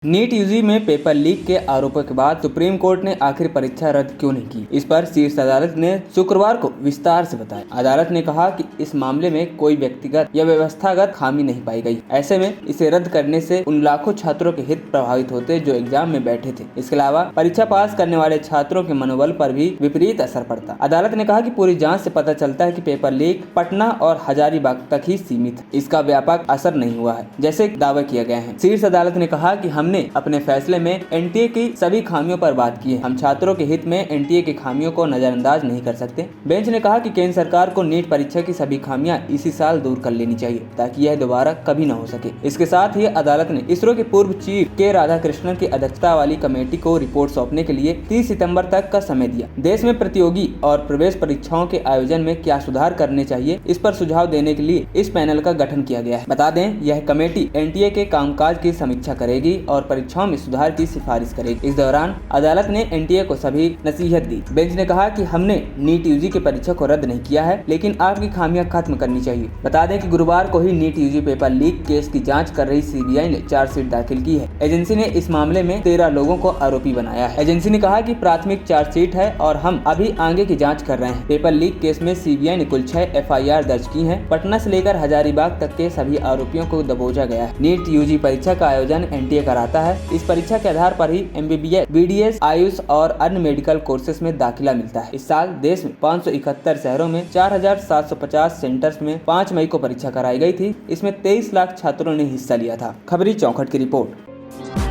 NEET UG में paper leak के आरोपों के बाद सुप्रीम कोर्ट ने आखिर परीक्षा रद्द क्यों नहीं की, इस पर शीर्ष अदालत ने शुक्रवार को विस्तार से बताया। अदालत ने कहा कि इस मामले में कोई व्यक्तिगत या व्यवस्थागत खामी नहीं पाई गई। ऐसे में इसे रद्द करने से उन लाखों छात्रों के हित प्रभावित होते जो एग्जाम में बैठे थे। इसके अलावा परीक्षा पास करने वाले छात्रों के मनोबल पर भी विपरीत असर पड़ता। अदालत ने कहा कि पूरी जाँच से पता चलता है कि पेपर लीक पटना और हजारीबाग तक ही सीमित है, इसका व्यापक असर नहीं हुआ है जैसे दावे किए गए हैं। शीर्ष अदालत ने कहा कि हमने अपने फैसले में एनटीए की सभी खामियों पर बात की है। हम छात्रों के हित में एनटीए की खामियों को नजरअंदाज नहीं कर सकते। बेंच ने कहा कि केंद्र सरकार को नीट परीक्षा की सभी खामियां इसी साल दूर कर लेनी चाहिए ताकि यह दोबारा कभी न हो सके। इसके साथ ही अदालत ने इसरो के पूर्व चीफ के राधाकृष्णन की अध्यक्षता वाली कमेटी को रिपोर्ट सौंपने के लिए 30 सितम्बर तक का समय दिया। देश में प्रतियोगी और प्रवेश परीक्षाओं के आयोजन में क्या सुधार करने चाहिए, इस पर सुझाव देने के लिए इस पैनल का गठन किया गया है। बता दें, यह कमेटी एनटीए के कामकाज की समीक्षा करेगी और परीक्षाओं में सुधार की सिफारिश करेगी। इस दौरान अदालत ने एनटीए को सभी नसीहत दी। बेंच ने कहा कि हमने नीट यूजी की परीक्षा को रद्द नहीं किया है, लेकिन आपकी खामियां खत्म करनी चाहिए। बता दें कि गुरुवार को ही NEET UG paper leak case की जांच कर रही सीबीआई ने चार्जशीट दाखिल की है। एजेंसी ने इस मामले में 13 लोगों को आरोपी बनाया है। एजेंसी ने कहा कि प्राथमिक चार्जशीट है और हम अभी आगे की जाँच कर रहे हैं। पेपर लीक केस में सीबीआई ने कुल 6 FIR दर्ज की है। पटना से लेकर हजारीबाग तक के सभी आरोपियों को दबोचा गया है। नीट यूजी परीक्षा का आयोजन एनटीए कराता है। इस परीक्षा के आधार पर ही MBBS, BDS, आयुष और अन्य मेडिकल कोर्सेज में दाखिला मिलता है। इस साल देश में 571 शहरों में 4750 सेंटर्स में 5 मई को परीक्षा कराई गई थी। इसमें 23 लाख छात्रों ने हिस्सा लिया था। खबरी चौखट की रिपोर्ट।